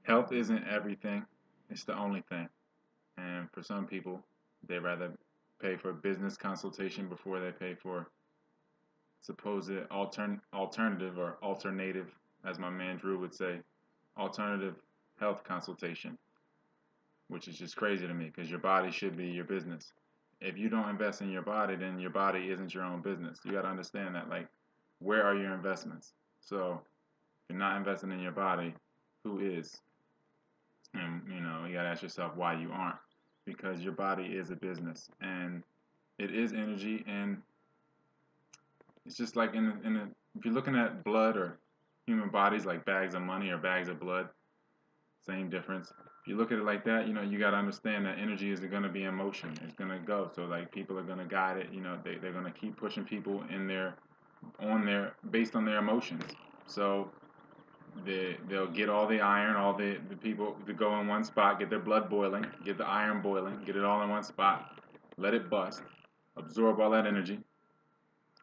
Health isn't everything, it's the only thing. And for some people, they rather pay for a business consultation before they pay for supposed alternative or alternative, as my man Drew would say, alternative health consultation, which is just crazy to me because your body should be your business. If you don't invest in your body, then your body isn't your own business. You got to understand that. Like, where are your investments? So, if you're not investing in your body, who is? And you got to ask yourself why you aren't, because your body is a business and it is energy, and it's just like if you're looking at blood or human bodies like bags of money or bags of blood, same difference. If you look at it like that, you got to understand that energy is going to be in motion. It's going to go. So like people are going to guide it. They're going to keep pushing people in their on their based on their emotions. So they'll get all the iron, all the people to go in one spot, get their blood boiling, get the iron boiling, get it all in one spot, let it bust, absorb all that energy,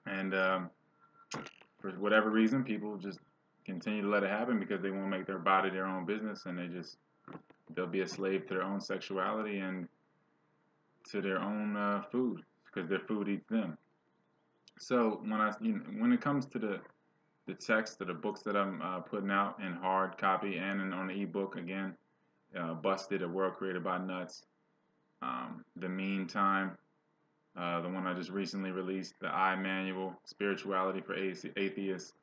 and for whatever reason, people just continue to let it happen because they won't make their body their own business, and they'll be a slave to their own sexuality and to their own food because their food eats them. So when it comes to the text or the books that I'm putting out in hard copy and on the ebook again, Busted, A World Created by Nuts, The Meantime, the one I just recently released, The I Manual, Spirituality for Atheists,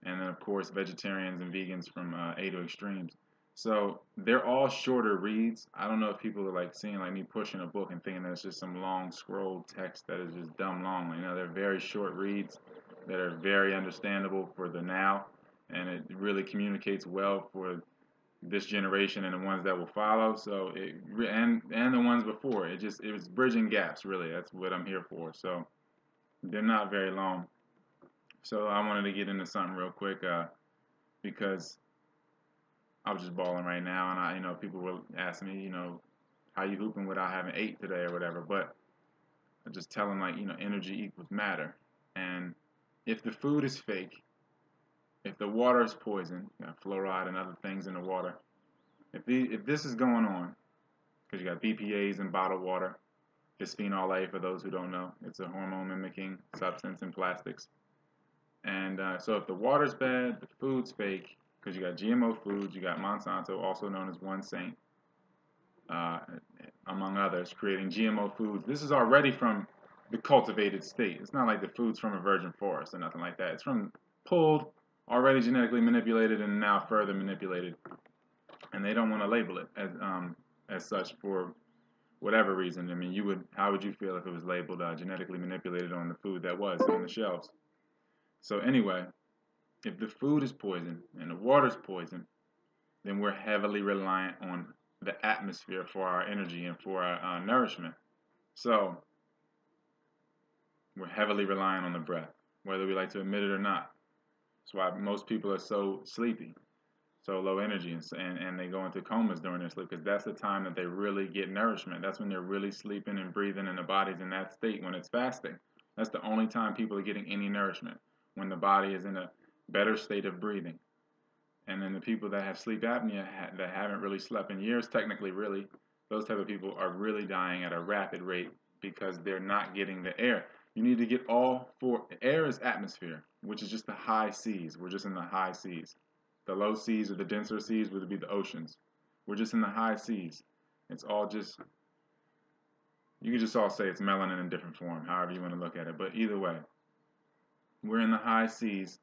and then of course vegetarians and vegans from A to Extremes. So they're all shorter reads. I don't know if people are like seeing like me pushing a book and thinking that it's just some long scroll text that is just dumb long. They're very short reads that are very understandable for the now, and it really communicates well for this generation and the ones that will follow. So and the ones before. It was bridging gaps really. That's what I'm here for. So they're not very long. So I wanted to get into something real quick because I was just balling right now, and people were asking me, how you hooping without having ate today or whatever. But I just tell them like, energy equals matter, and if the food is fake, if the water is poison, fluoride and other things in the water, if this is going on, because you got BPA's in bottled water, bisphenol A for those who don't know, it's a hormone mimicking substance in plastics. And so if the water's bad, the food's fake, because you got GMO foods, you got Monsanto, also known as One Saint, uh, among others, creating GMO foods. This is already from the cultivated state. It's not like the food's from a virgin forest or nothing like that. It's from pulled, already genetically manipulated, and now further manipulated. And they don't want to label it as such for whatever reason. I mean, how would you feel if it was labeled genetically manipulated on the food that was on the shelves? So anyway, if the food is poison and the water is poison, then we're heavily reliant on the atmosphere for our energy and for our nourishment. So we're heavily reliant on the breath, whether we like to admit it or not. That's why most people are so sleepy, so low energy, and they go into comas during their sleep because that's the time that they really get nourishment. That's when they're really sleeping and breathing, and the body's in that state when it's fasting. That's the only time people are getting any nourishment, when the body is in a better state of breathing. And then the people that have sleep apnea that haven't really slept in years, technically, really, those type of people are really dying at a rapid rate because they're not getting the air. You need to get all four. Air is atmosphere, which is just the high seas. We're just in the high seas. The low seas or the denser seas would be the oceans. We're just in the high seas. It's all just, you can just all say it's melanin in different form, however you want to look at it. But either way, we're in the high seas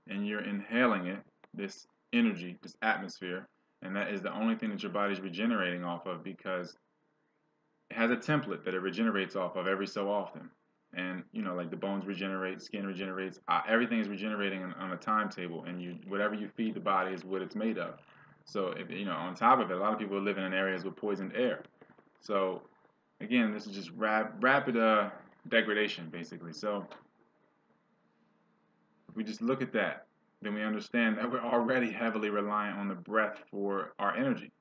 and you're inhaling it, this energy, this atmosphere, and that is the only thing that your body's regenerating off of because it has a template that it regenerates off of every so often. And like the bones regenerate, skin regenerates, everything is regenerating on a timetable, and whatever you feed the body is what it's made of. So if on top of it, a lot of people are living in areas with poisoned air. So again, this is just rapid degradation, basically. So if we just look at that, then we understand that we're already heavily reliant on the breath for our energy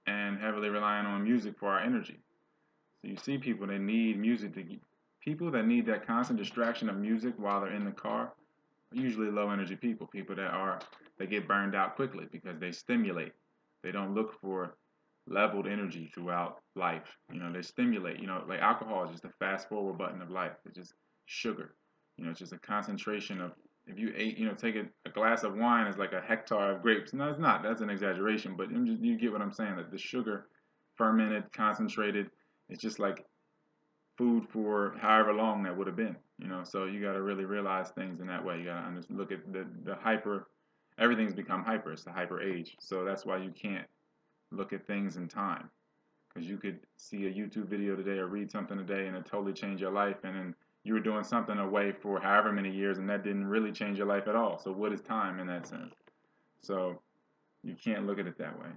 and heavily reliant on music for our energy. So you see people that need music people that need that constant distraction of music while they're in the car are usually low energy people, that get burned out quickly because they stimulate. They don't look for leveled energy throughout life. They stimulate. Like alcohol is just a fast forward button of life. It's just sugar. It's just a concentration of, if you ate, take a glass of wine is like a hectare of grapes. No, it's not. That's an exaggeration, but you get what I'm saying. That the sugar, fermented, concentrated, it's just like food for however long that would have been. So you got to really realize things in that way. You got to look at the hyper. Everything's become hyper. It's the hyper age. So that's why you can't look at things in time, because you could see a YouTube video today or read something today and it totally changed your life, and then you were doing something away for however many years and that didn't really change your life at all. So what is time in that sense? So you can't look at it that way.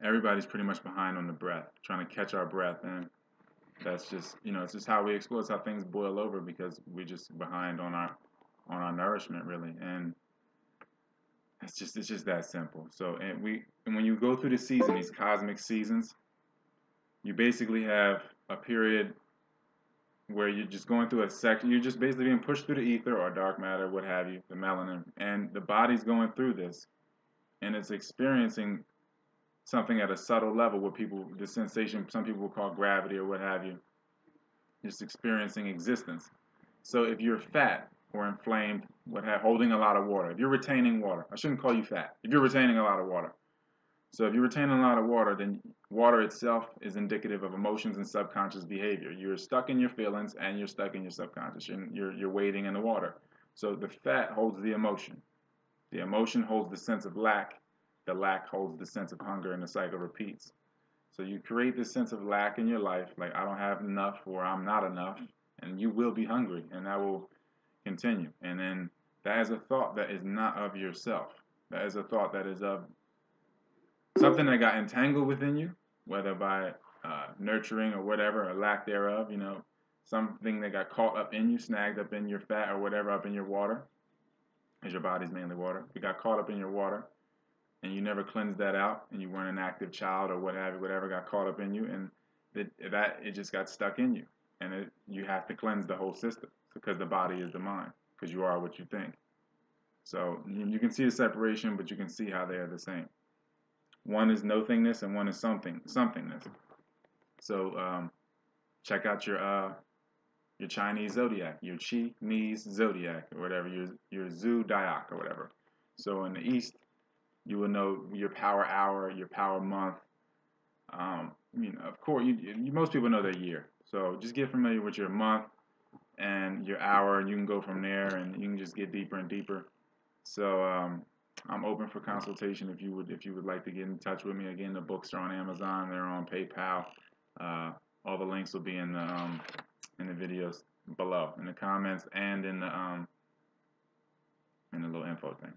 Everybody's pretty much behind on the breath, trying to catch our breath, and that's just, it's just how we explore. It's how things boil over, because we're just behind on our nourishment, really. And it's just that simple. So and when you go through the season, these cosmic seasons, you basically have a period where you're just going through a section. You're just basically being pushed through the ether or dark matter, what have you, the melanin, and the body's going through this, and it's experiencing something at a subtle level where the sensation, some people will call gravity or what have you, just experiencing existence. So if you're fat or inflamed, holding a lot of water, if you're retaining water, I shouldn't call you fat, if you're retaining a lot of water. So if you're retaining a lot of water, then water itself is indicative of emotions and subconscious behavior. You're stuck in your feelings and you're stuck in your subconscious. You're wading in the water. So the fat holds the emotion. The emotion holds the sense of lack. The lack holds the sense of hunger, and the cycle repeats. So you create this sense of lack in your life, like I don't have enough or I'm not enough, and you will be hungry, and that will continue. And then that is a thought that is not of yourself. That is a thought that is of something that got entangled within you, whether by nurturing or whatever, or lack thereof, something that got caught up in you, snagged up in your fat or whatever, up in your water, because your body's mainly water. It got caught up in your water, and you never cleansed that out, and you weren't an active child or what have you, whatever got caught up in you, and it just got stuck in you, and you have to cleanse the whole system, because the body is the mind, because you are what you think. So you can see the separation, but you can see how they are the same. One is nothingness and one is somethingness. So check out your Chinese zodiac, your Chinese zodiac, or whatever, your zodiac or whatever. So in the East, you will know your power hour, your power month. Of course, most people know their year. So just get familiar with your month and your hour, and you can go from there, and you can just get deeper and deeper. So I'm open for consultation if you would like to get in touch with me. Again, the books are on Amazon. They're on PayPal. All the links will be in the videos below, in the comments, and in the little info thing.